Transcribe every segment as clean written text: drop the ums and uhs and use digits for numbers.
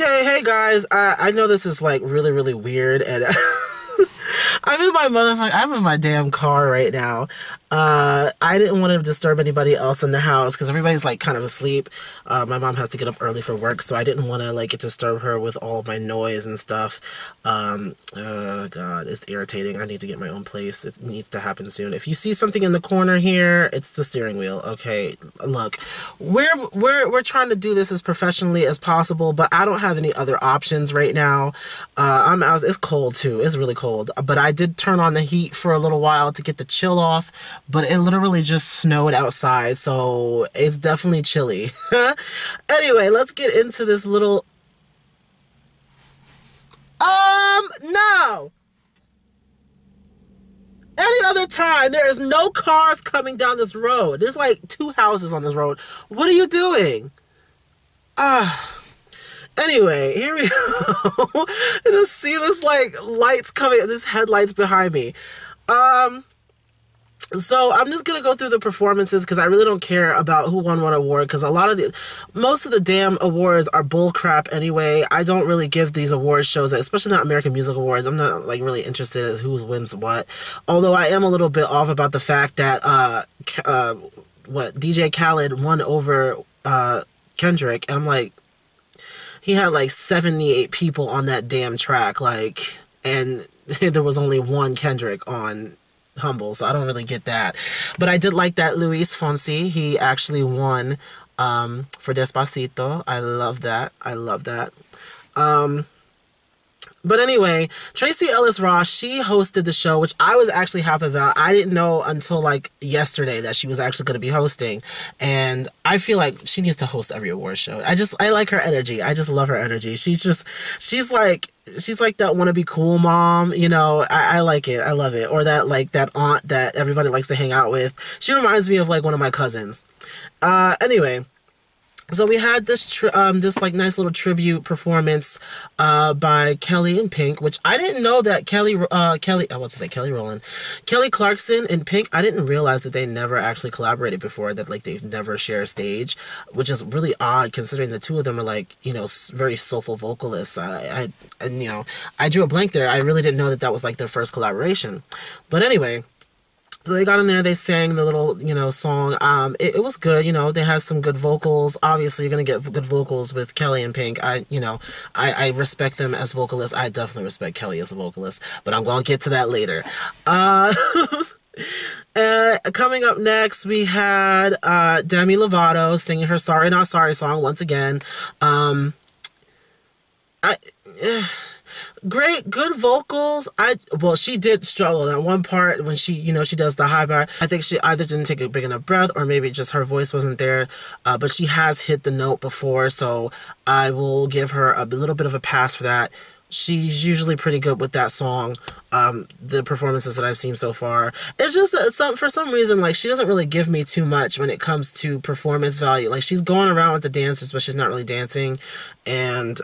Okay, hey guys. I know this is like really, really weird, and I'm in my damn car right now. I didn't want to disturb anybody else in the house because everybody's like kind of asleep. My mom has to get up early for work, so I didn't want to like disturb her with all of my noise and stuff. God, it's irritating. I need to get my own place. It needs to happen soon. If you see something in the corner here, it's the steering wheel. Okay, look, we're trying to do this as professionally as possible, but I don't have any other options right now. I'm out. It's cold too. It's really cold. But I did turn on the heat for a little while to get the chill off. But it literally just snowed outside, so it's definitely chilly. Anyway, let's get into this little... No! Any other time, there is no cars coming down this road. There's like 2 houses on this road. What are you doing? Anyway, here we go. I just see this like lights coming, this headlights behind me. So I'm just gonna go through the performances because I really don't care about who won what award because most of the damn awards are bull crap anyway. I don't really give these award shows, especially not American Music Awards. I'm not like really interested in who wins what. Although I am a little bit off about the fact that DJ Khaled won over Kendrick, and I'm like, he had like 78 people on that damn track, like, and there was only one Kendrick on Humble, so I don't really get that. But I did like that Luis Fonsi, he actually won for Despacito. I love that. I love that. But anyway, Tracee Ellis Ross, she hosted the show, which I was actually happy about. I didn't know until like yesterday that she was actually going to be hosting. And I feel like she needs to host every award show. I like her energy. I just love her energy. She's like that wannabe cool mom, you know. I like it. I love it. Or that like that aunt that everybody likes to hang out with. She reminds me of like one of my cousins. Anyway. So we had this like nice little tribute performance by Kelly and Pink, which I didn't know that Kelly Clarkson and Pink, I didn't realize that they never actually collaborated before, that like they've never shared a stage, which is really odd considering the two of them are like, you know, very soulful vocalists. And you know, I drew a blank there. I really didn't know that was like their first collaboration. But anyway, so they got in there, they sang the little, you know, song. It was good, you know, they had some good vocals. Obviously, you're going to get good vocals with Kelly and Pink. I respect them as vocalists. I definitely respect Kelly as a vocalist, but I'm going to get to that later. Coming up next, we had Demi Lovato singing her Sorry Not Sorry song once again. Great, good vocals. Well, she did struggle that one part when she, you know, she does the high bar. I think she either didn't take a big enough breath or maybe just her voice wasn't there. But she has hit the note before, so I will give her a little bit of a pass for that. She's usually pretty good with that song. The performances that I've seen so far, it's just that for some reason, like, she doesn't really give me too much when it comes to performance value. Like, she's going around with the dancers, but she's not really dancing, and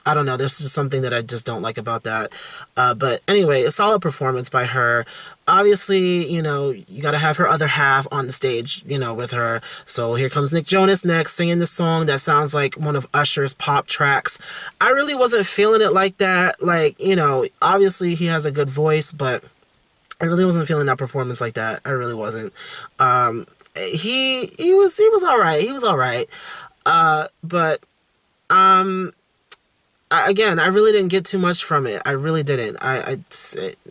I don't know, there's just something that I just don't like about that. But anyway, a solid performance by her. Obviously, you know, you gotta have her other half on the stage, you know, with her. So here comes Nick Jonas next, singing this song that sounds like one of Usher's pop tracks. I really wasn't feeling it like that. Like, you know, obviously he has a good voice, but I really wasn't feeling that performance like that. I really wasn't. He was alright. He was alright. Again, I really didn't get too much from it. I really didn't.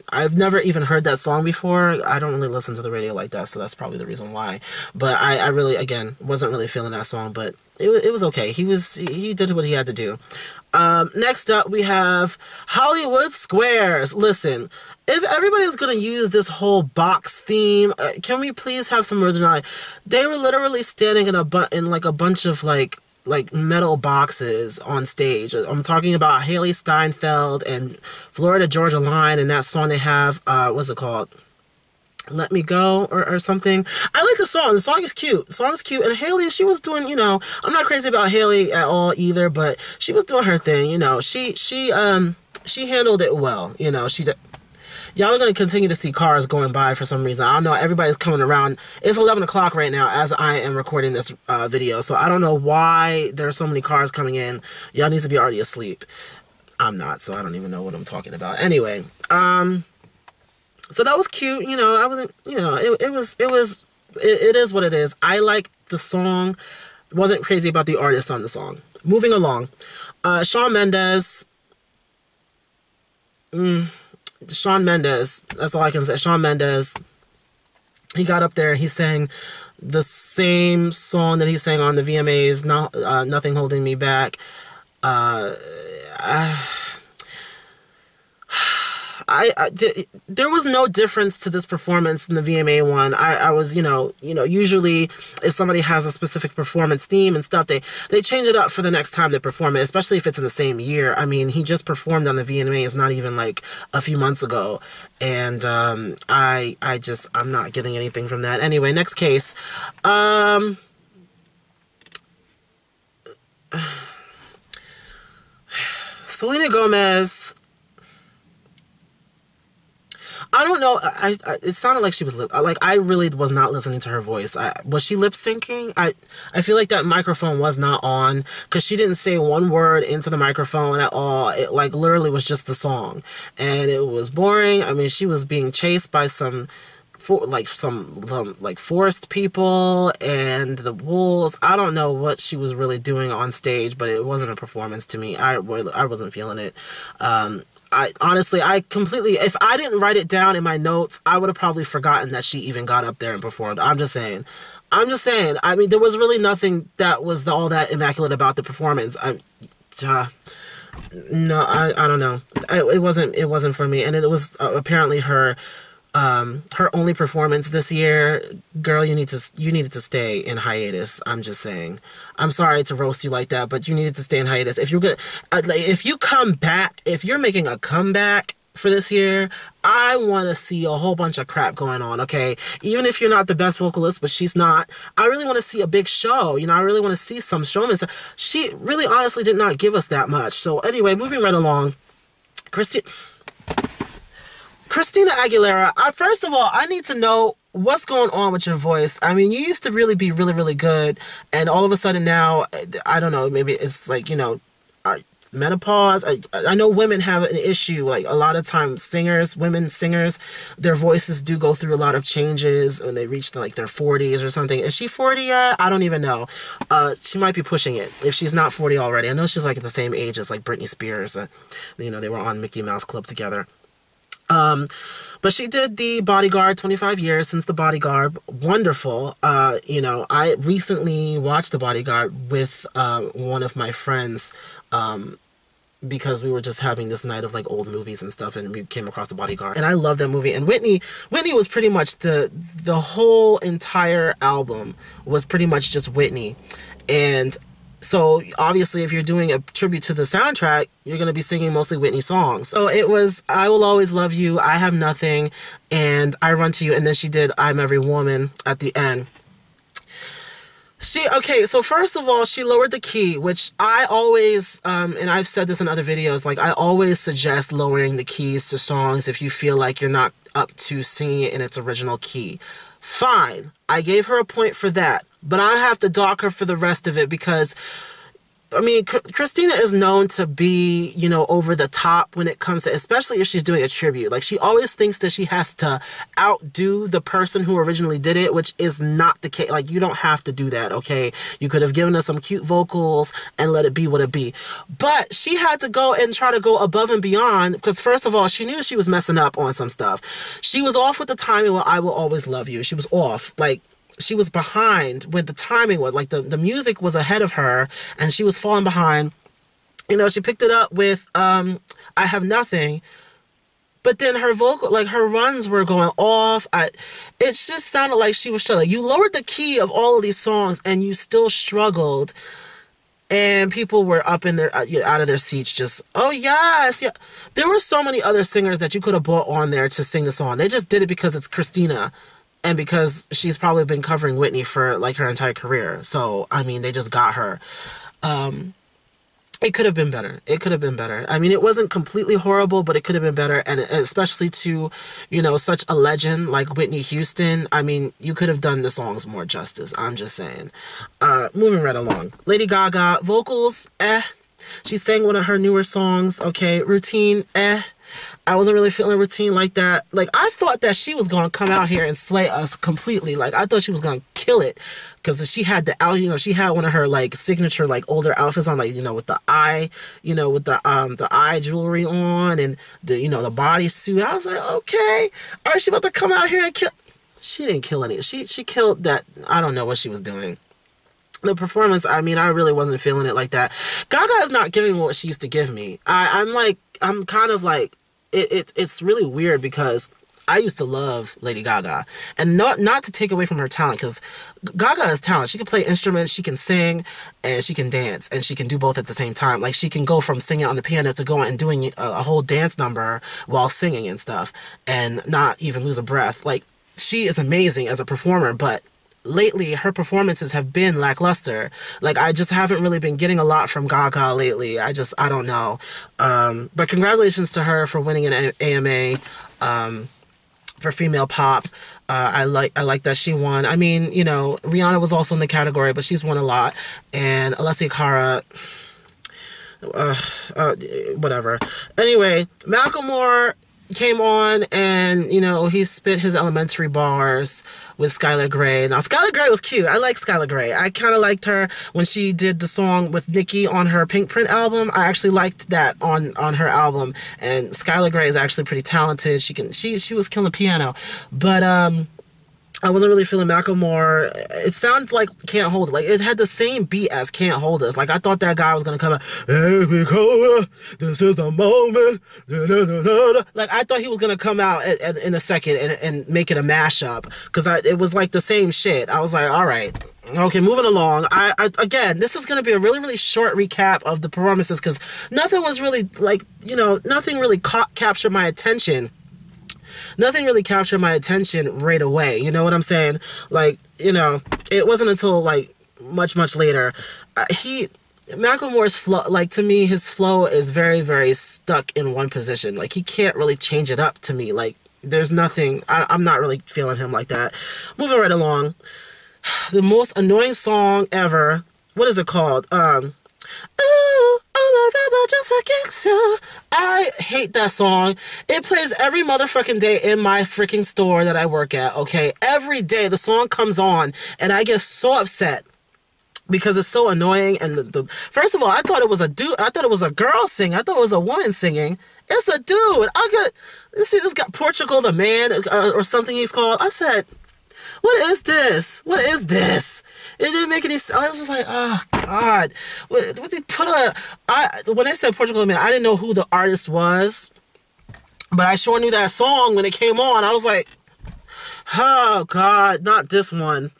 I've never even heard that song before. I don't really listen to the radio like that, so that's probably the reason why. But I really, again, wasn't really feeling that song, but it was okay. He did what he had to do. Next up, we have Hollywood Squares. Listen, if everybody's going to use this whole box theme, can we please have some originality? They were literally standing in like a bunch of like metal boxes on stage. I'm talking about Haley Steinfeld and Florida Georgia Line and that song they have, what's it called? Let Me Go or something. I like the song. The song is cute. The song is cute. And Haley, she was doing, you know, I'm not crazy about Haley at all either, but she was doing her thing, you know. She handled it well, you know. y'all are going to continue to see cars going by for some reason. I don't know. Everybody's coming around. It's 11 o'clock right now as I am recording this video. So I don't know why there are so many cars coming in. Y'all need to be already asleep. I'm not, so I don't even know what I'm talking about. Anyway, so that was cute. You know, I wasn't, you know, it is what it is. I like the song. Wasn't crazy about the artist on the song. Moving along. Shawn Mendes. Shawn Mendes. That's all I can say. Shawn Mendes. He got up there. He sang the same song that he sang on the VMAs. Nothing Holding Me Back. There was no difference to this performance in the VMA one. I was, you know, usually if somebody has a specific performance theme and stuff, they change it up for the next time they perform it, especially if it's in the same year. I mean, he just performed on the VMAs not even like a few months ago, and I'm not getting anything from that. Anyway, next case. Selena Gomez. I don't know. It sounded like she was I really was not listening to her voice. Was she lip syncing? I feel like that microphone was not on because she didn't say one word into the microphone at all. It like literally was just the song, and it was boring. I mean, she was being chased by some forest people and the wolves. I don't know what she was really doing on stage, but it wasn't a performance to me. I wasn't feeling it. Honestly, if I didn't write it down in my notes, I would have probably forgotten that she even got up there and performed. I'm just saying. I mean, there was really nothing that was all that immaculate about the performance. No, I don't know. It wasn't for me. And it was apparently her only performance this year. Girl, you needed to stay in hiatus. I'm just saying. I'm sorry to roast you like that, but you needed to stay in hiatus. If you're gonna, if you come back, if you're making a comeback for this year, I want to see a whole bunch of crap going on, okay? Even if you're not the best vocalist, but she's not, I really want to see a big show. You know, I really want to see some showman. She really honestly did not give us that much. So anyway, moving right along. Christina Aguilera, first of all, I need to know what's going on with your voice. I mean, you used to really be really, really good, and all of a sudden now, I don't know, maybe it's like, you know, menopause. I know women have an issue, like a lot of times women singers, their voices do go through a lot of changes when they reach like their 40s or something. Is she 40 yet? I don't even know. She might be pushing it if she's not 40 already. I know she's like at the same age as like Britney Spears. You know, they were on Mickey Mouse Club together. But she did The Bodyguard, 25 years since The Bodyguard. Wonderful. You know, I recently watched The Bodyguard with one of my friends because we were just having this night of like old movies and stuff, and we came across The Bodyguard. And I love that movie. And Whitney was pretty much the whole entire album was pretty much just Whitney. And so obviously if you're doing a tribute to the soundtrack, you're going to be singing mostly Whitney songs. So it was I Will Always Love You, I Have Nothing, and I Run to You. And then she did I'm Every Woman at the end. Okay, so first of all, she lowered the key, which I always, and I've said this in other videos, like I always suggest lowering the keys to songs if you feel like you're not up to singing it in its original key. Fine, I gave her a point for that, but I have to dock her for the rest of it because, I mean, Christina is known to be, you know, over the top when it comes to, especially if she's doing a tribute. Like, she always thinks that she has to outdo the person who originally did it, which is not the case. Like, you don't have to do that, okay? You could have given us some cute vocals and let it be what it be. But she had to go and try to go above and beyond because, first of all, she knew she was messing up on some stuff. She was off with the timing with I Will Always Love You. She was off. Like, she was behind with the timing was like the music was ahead of her and she was falling behind. You know, she picked it up with I Have Nothing, but then her vocal, like her runs were going off. It just sounded like she was struggling. You lowered the key of all of these songs and you still struggled, and people were up in their out of their seats just, oh yes, yeah. There were so many other singers that you could have brought on there to sing the song. They just did it because it's Christina. And because she's probably been covering Whitney for like her entire career. So, I mean, they just got her. And It could have been better. It could have been better. I mean, it wasn't completely horrible, but it could have been better. And especially to, you know, such a legend like Whitney Houston. I mean, you could have done the songs more justice. I'm just saying. Moving right along. Lady Gaga, vocals, She sang one of her newer songs. Okay. Routine, I wasn't really feeling Routine like that. Like, I thought that she was going to come out here and slay us completely. Like, I thought she was going to kill it. Because she had she had one of her, like, signature, like, older outfits on, like, you know, with the eye, you know, with the eye jewelry on and the, you know, the bodysuit. I was like, okay. All right, she about to come out here and kill. She didn't kill any. She killed that. I don't know what she was doing. The performance, I mean, I really wasn't feeling it like that. Gaga is not giving me what she used to give me. I'm kind of like, it's really weird because I used to love Lady Gaga, and not to take away from her talent, because Gaga has talent. She can play instruments, she can sing, and she can dance, and she can do both at the same time. Like, she can go from singing on the piano to going and doing a whole dance number while singing and stuff, and not even lose a breath. Like, she is amazing as a performer, but lately her performances have been lackluster. Like, I just haven't really been getting a lot from Gaga lately. I don't know. But congratulations to her for winning an AMA for female pop. I like that she won. I mean, you know, Rihanna was also in the category, but she's won a lot. And Alessia Cara, whatever. Anyway, Macklemore came on and, you know, he spit his elementary bars with Skylar Grey. Now, Skylar Grey was cute. I like Skylar Grey. I kind of liked her when she did the song with Nicki on her Pink Print album. I actually liked that on her album. And Skylar Grey is actually pretty talented. She was killing the piano. But I wasn't really feeling Macklemore. It sounds like Can't Hold It. Like, it had the same beat as Can't Hold Us. Like, I thought that guy was going to come out, hey, because this is the moment. Da, da, da, da, da. Like, I thought he was going to come out in a second and make it a mashup. Because it was like the same shit. I was like, all right. Okay, moving along. Again, this is going to be a really, really short recap of the performances. Because nothing was really, like, you know, nothing really captured my attention. Nothing really captured my attention right away. You know what I'm saying? Like, you know, it wasn't until, like, much, much later. Macklemore's flow, like, to me, his flow is very, very stuck in one position. Like, he can't really change it up to me. Like, there's nothing, I'm not really feeling him like that. Moving right along. The most annoying song ever. What is it called? Ooh, I'm a rebel just for kicks. I hate that song. It plays every motherfucking day in my freaking store that I work at, okay? Every day the song comes on and I get so upset because it's so annoying. And first of all, I thought it was a dude. I thought it was a girl singing. I thought it was a woman singing. It's a dude. This got Portugal the Man or something he's called. I said, what is this? What is this? It didn't make any sense. I was just like, oh, God. What they put when they said Portugal, man, I didn't know who the artist was. But I sure knew that song when it came on. I was like, oh, God, not this one.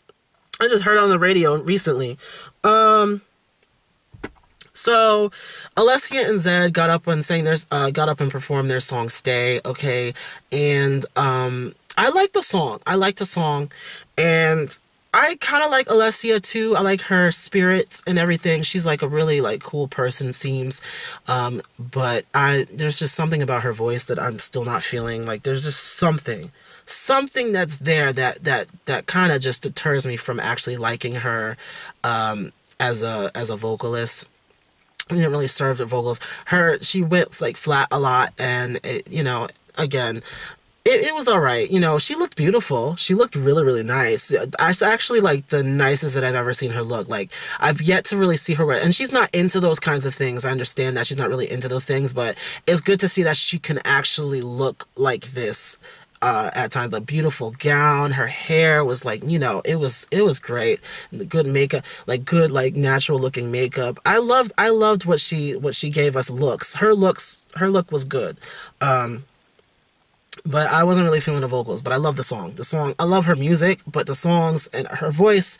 I just heard it on the radio recently. So Alessia and Zed got up and performed their song Stay, okay? And I like the song. And I kind of like Alessia too. I like her spirits and everything. She's like a really like cool person, seems. But there's just something about her voice that I'm still not feeling. Like, there's just something that's there that kind of just deters me from actually liking her as a vocalist. I didn't really serve the vocals. She went like flat a lot, and it, you know, again, it was all right. You know, she looked beautiful. She looked really, really nice. It's actually like the nicest that I've ever seen her look. Like, I've yet to really see her wear, and she's not into those kinds of things. I understand that she's not really into those things, but it's good to see that she can actually look like this at times. The beautiful gown, her hair was like, you know, it was great. The good makeup, like good, like natural looking makeup. I loved what she gave us looks. Her look was good. But I wasn't really feeling the vocals, but I love the song. I love her music, but the songs and her voice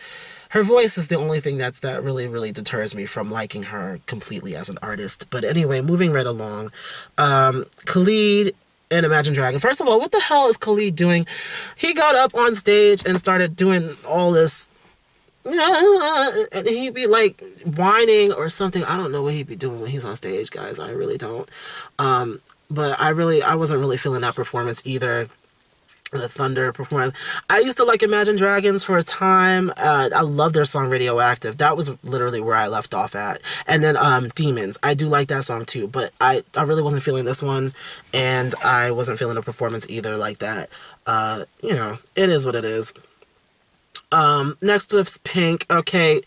is the only thing that really, really deters me from liking her completely as an artist. But anyway, moving right along. Khalid and Imagine Dragon. First of all, what the hell is Khalid doing? He got up on stage and started doing all this and he'd be like whining or something. I don't know what he'd be doing when he's on stage, guys. I really don't. But I wasn't really feeling that performance either. The Thunder performance. I used to like Imagine Dragons for a time. I love their song Radioactive. That was literally where I left off at. And then Demons. I do like that song too, but I really wasn't feeling this one, and I wasn't feeling the performance either like that. You know, it is what it is. Next was Pink. Okay.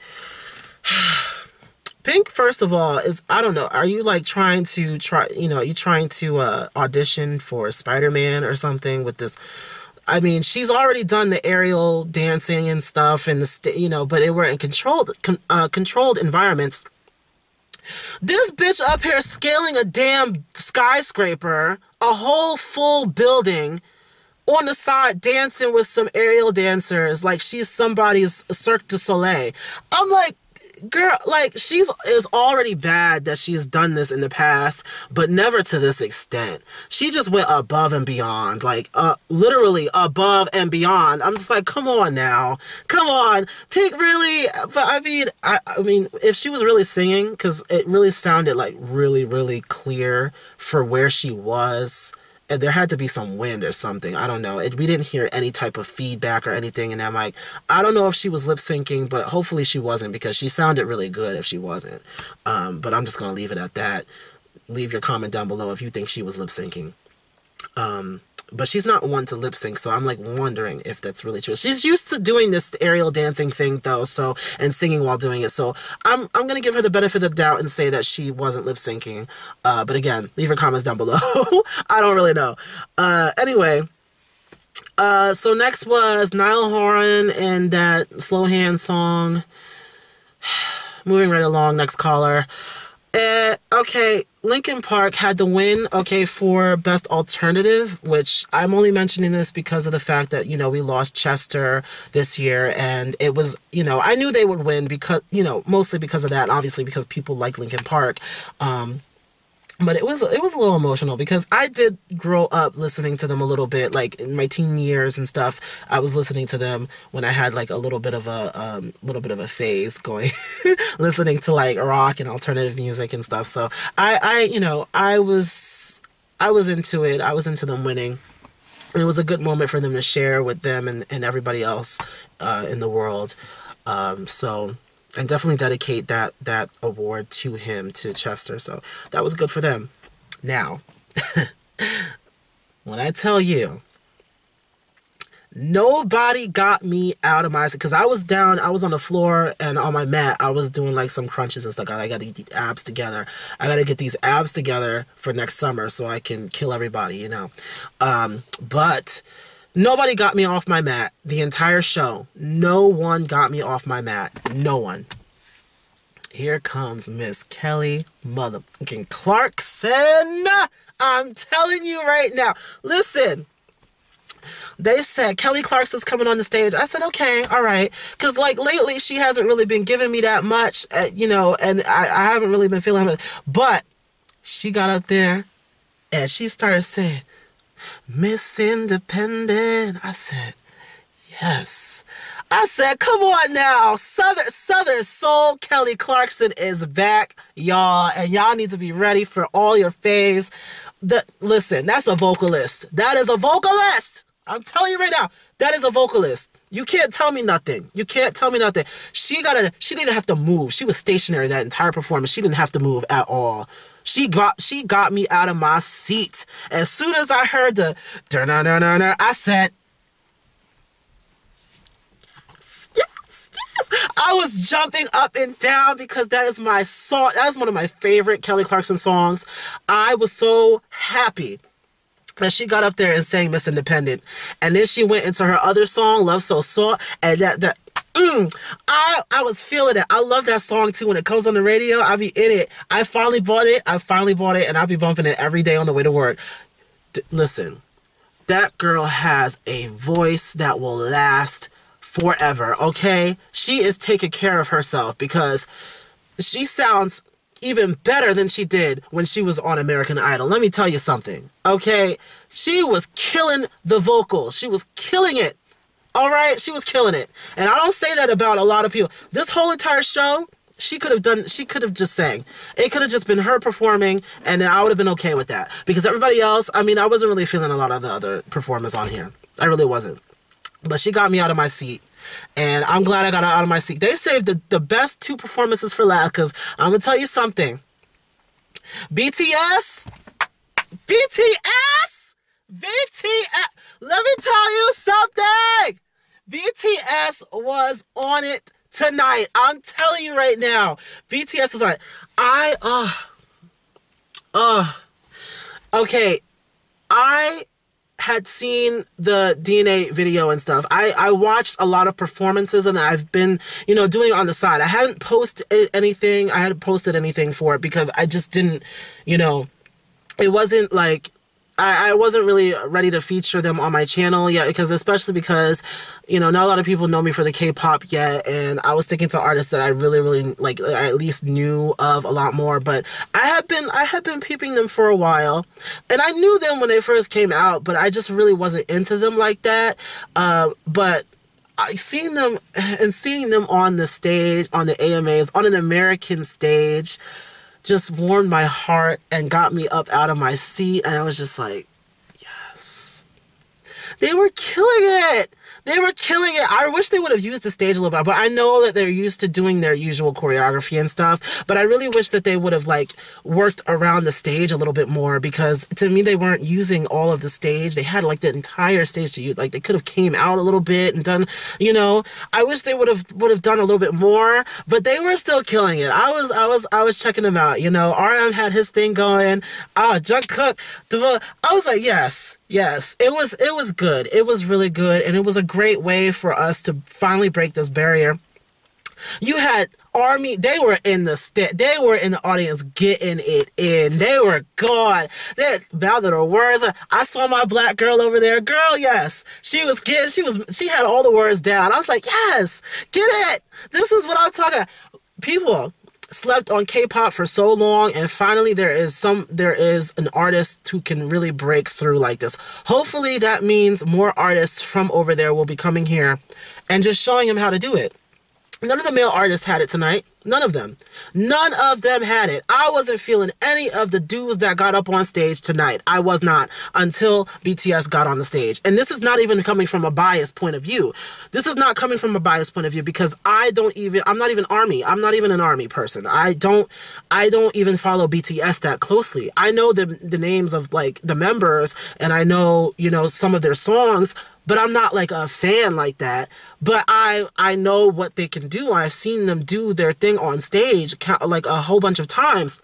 Pink, first of all, is, I don't know, are you like trying to audition for Spider-Man or something with this? I mean, she's already done the aerial dancing and stuff, and but it were in controlled environments. This bitch up here scaling a damn skyscraper, a whole full building, on the side dancing with some aerial dancers like she's somebody's Cirque du Soleil. I'm like, girl, like, is already bad that she's done this in the past, but never to this extent. She just went above and beyond, like, literally above and beyond. I'm just like, come on now. Come on. Pink, really? But I mean, if she was really singing, because it really sounded like really, really clear for where she was. And there had to be some wind or something. I don't know. We didn't hear any type of feedback or anything. And I'm like, I don't know if she was lip syncing, but hopefully she wasn't, because she sounded really good if she wasn't. But I'm just going to leave it at that. Leave your comment down below if you think she was lip syncing. But she's not one to lip sync, so I'm like wondering if that's really true. She's used to doing this aerial dancing thing though, and singing while doing it. So I'm gonna give her the benefit of the doubt and say that she wasn't lip syncing. But again, leave your comments down below. I don't really know. Anyway, so next was Niall Horan and that Slow Hand song. Moving right along, next caller. Okay, Linkin Park had the win, okay, for Best Alternative, which I'm only mentioning this because of the fact that, we lost Chester this year, and it was, I knew they would win because, mostly because of that, obviously because people like Linkin Park. But it was a little emotional because I did grow up listening to them a little bit, like in my teen years and stuff. I was listening to them when I had like a little bit of a phase going, listening to like rock and alternative music and stuff. So I was into it. I was into them winning. It was a good moment for them to share with them and everybody else in the world. And definitely dedicate that award to him, to Chester. So that was good for them. Now, when I tell you, nobody got me out of my... Because I was on the floor and on my mat, I was doing like some crunches and stuff. I got to get these abs together. I got to get these abs together for next summer so I can kill everybody, But... nobody got me off my mat the entire show. No one got me off my mat. No one. Here comes Miss Kelly motherfucking Clarkson. I'm telling you right now. Listen. They said Kelly Clarkson's coming on the stage. I said, okay, all right. Because, like, lately she hasn't really been giving me that much, and I haven't really been feeling her. But she got up there and she started saying, Miss Independent. I said, yes. I said, come on now. Southern Soul Kelly Clarkson is back, y'all. And y'all need to be ready for all your faves. Listen, that's a vocalist. That is a vocalist. I'm telling you right now, that is a vocalist. You can't tell me nothing. You can't tell me nothing. She didn't have to move. She was stationary that entire performance. She didn't have to move at all. She got me out of my seat. As soon as I heard the I said, yes. I was jumping up and down because that is my song. That is one of my favorite Kelly Clarkson songs. I was so happy that she got up there and sang Miss Independent. And then she went into her other song, Love So Salt, and I was feeling it. I love that song too. When it comes on the radio, I'll be in it. I finally bought it, and I'll be bumping it every day on the way to work. Listen, that girl has a voice that will last forever, okay? She is taking care of herself because she sounds even better than she did when she was on American Idol. Let me tell you something, okay? She was killing the vocals. She was killing it All right, she was killing it. And I don't say that about a lot of people. This whole entire show, she could have just sang. It could have just been her performing, and then I would have been okay with that. Because everybody else, I mean, I wasn't really feeling a lot of the other performers on here. I really wasn't. But she got me out of my seat. And I'm glad I got her out of my seat. They saved the best 2 performances for last, because I'm going to tell you something. BTS, let me tell you something. BTS was on it tonight. I'm telling you right now. BTS was on it. Okay. I had seen the DNA video and stuff. I watched a lot of performances, and I've been, doing it on the side. I hadn't posted anything. I hadn't posted anything for it because I just didn't, it wasn't like, I wasn't really ready to feature them on my channel yet, especially because, not a lot of people know me for the K-pop yet, and I was sticking to artists that I really, really, like, I at least knew of a lot more, but I had been peeping them for a while, and I knew them when they first came out, but I just really wasn't into them like that, but seeing them on the stage, on the AMAs, on an American stage, just warmed my heart and got me up out of my seat, and I was just like, yes. They were killing it. They were killing it. I wish they would have used the stage a little bit, but I know that they're used to doing their usual choreography and stuff, but I really wish that they would have, like, worked around the stage a little bit more, because to me, they weren't using all of the stage. They had, like, the entire stage to use. Like, they could have came out a little bit and done, I wish they would have done a little bit more, but they were still killing it. I was checking them out, RM had his thing going. Jungkook, I was like, yes, it was good. It was really good, and it was a great way for us to finally break this barrier. You had ARMY, they were in the audience getting it in. They were gone. They mouthed their words. I saw my black girl over there. Girl, yes. She had all the words down. I was like, yes, get it. This is what I'm talking about. People slept on K-pop for so long, and finally there is an artist who can really break through like this. Hopefully that means more artists from over there will be coming here and just showing them how to do it. None of the male artists had it tonight. None of them. None of them had it. I wasn't feeling any of the dudes that got up on stage tonight. I was not, until BTS got on the stage. And this is not even coming from a biased point of view. This is not coming from a biased point of view, because I'm not even ARMY. I'm not even an ARMY person. I don't even follow BTS that closely. I know the names of, like, the members, and I know, some of their songs, but I'm not like a fan like that. But I know what they can do. I've seen them do their thing on stage like a whole bunch of times.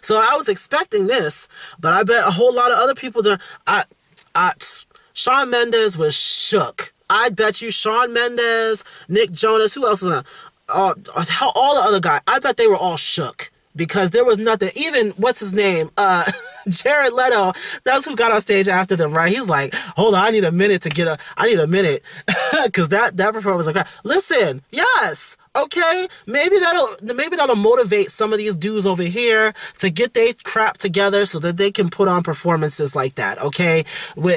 So I was expecting this, but I bet a whole lot of other people Shawn Mendes was shook. I bet you Shawn Mendes, Nick Jonas, who else is on? All the other guys, I bet they were all shook. Because there was nothing, even, what's his name? Jared Leto, that's who got on stage after them, right? He's like, hold on, I need a minute. Because that performance was like, listen, yes, okay, maybe that'll motivate some of these dudes over here to get their crap together so that they can put on performances like that, okay?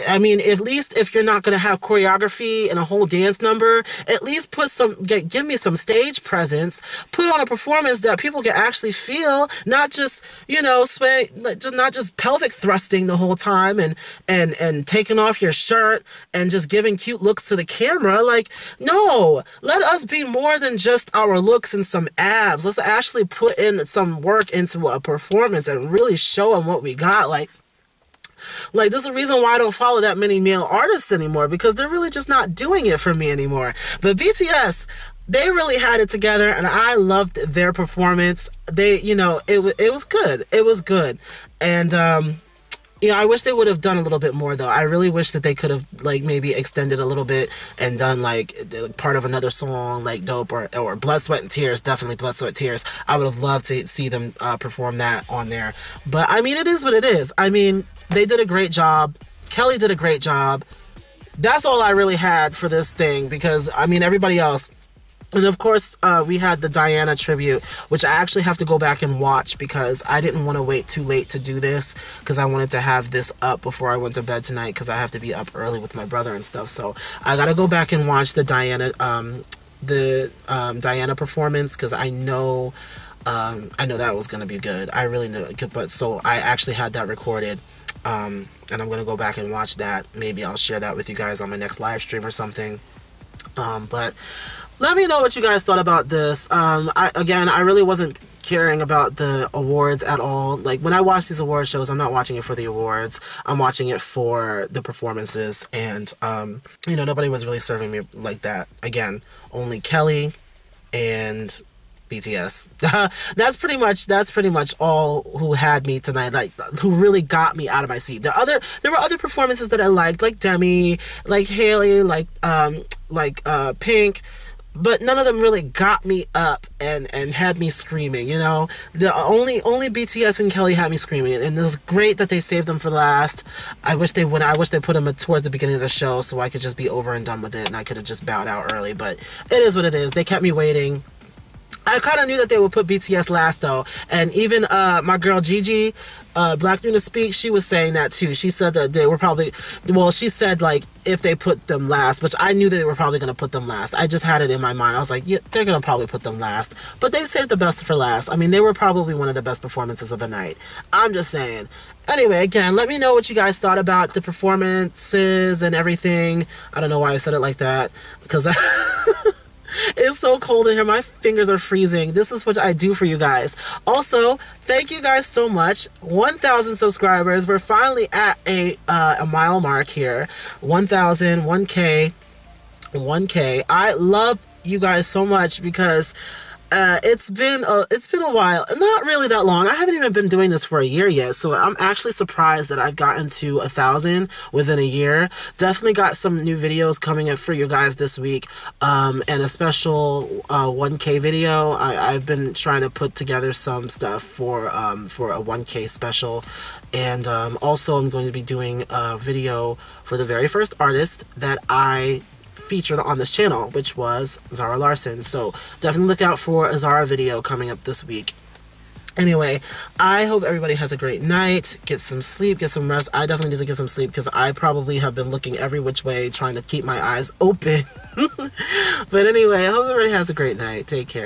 I mean, at least if you're not going to have choreography and a whole dance number, at least give me some stage presence, put on a performance that people can actually feel, not just, not just pelvic thrusting the whole time and taking off your shirt and just giving cute looks to the camera. Like, no, let us be more than just our looks and some abs. Let's actually put in some work into a performance and really show them what we got. Like this is the reason why I don't follow that many male artists anymore, because they're really just not doing it for me anymore. But BTS, they really had it together, and I loved their performance. It was good. It was good. And I wish they would have done a little bit more, though. I really wish that they could have, like, maybe extended a little bit and done, like, part of another song, like Dope or Blood, Sweat, and Tears. Definitely Blood, Sweat, Tears. I would have loved to see them perform that on there. But, I mean, it is what it is. I mean, they did a great job. Kelly did a great job. That's all I really had for this thing, because, I mean, everybody else, And of course, we had the Diana tribute, which I actually have to go back and watch because I didn't want to wait too late to do this because I wanted to have this up before I went to bed tonight because I have to be up early with my brother and stuff. So I gotta go back and watch the Diana Diana performance because I know that was gonna be good. I really know, but so I actually had that recorded. And I'm gonna go back and watch that. Maybe I'll share that with you guys on my next live stream or something. But let me know what you guys thought about this. I really wasn't caring about the awards at all. Like, when I watch these award shows, I'm not watching it for the awards. I'm watching it for the performances. And, nobody was really serving me like that. Again, only Kelly and BTS. That's pretty much all who had me tonight, like who really got me out of my seat. There were other performances that I liked, like Demi, like Haley, like Pink, but none of them really got me up and had me screaming, The only BTS and Kelly had me screaming, and it was great that they saved them for last. I wish they put them towards the beginning of the show so I could just be over and done with it and I could have just bowed out early, but it is what it is. They kept me waiting. I kind of knew that they would put BTS last, though. And even my girl Gigi, Black Nuna Speak, she was saying that, too. She said that they were probably... Well, she said, like, if they put them last, which I knew that they were probably going to put them last. I just had it in my mind. I was like, yeah, they're going to probably put them last. But they saved the best for last. I mean, they were probably one of the best performances of the night. I'm just saying. Anyway, again, let me know what you guys thought about the performances and everything. I don't know why I said it like that. Because it's so cold in here. My fingers are freezing. This is what I do for you guys. Also, thank you guys so much. 1,000 subscribers. We're finally at a mile mark here. 1,000, 1K, 1K. I love you guys so much because it's been a while, not really that long. I haven't even been doing this for a year yet, so I'm actually surprised that I've gotten to 1,000 within a year. Definitely got some new videos coming in for you guys this week, and a special 1K video. I've been trying to put together some stuff for a 1K special, and also I'm going to be doing a video for the very first artist that I featured on this channel, which was Zara Larsson. So definitely look out for a Zara video coming up this week. Anyway, I hope everybody has a great night. Get some sleep, get some rest. I definitely need to get some sleep because I probably have been looking every which way trying to keep my eyes open. But anyway, I hope everybody has a great night. Take care.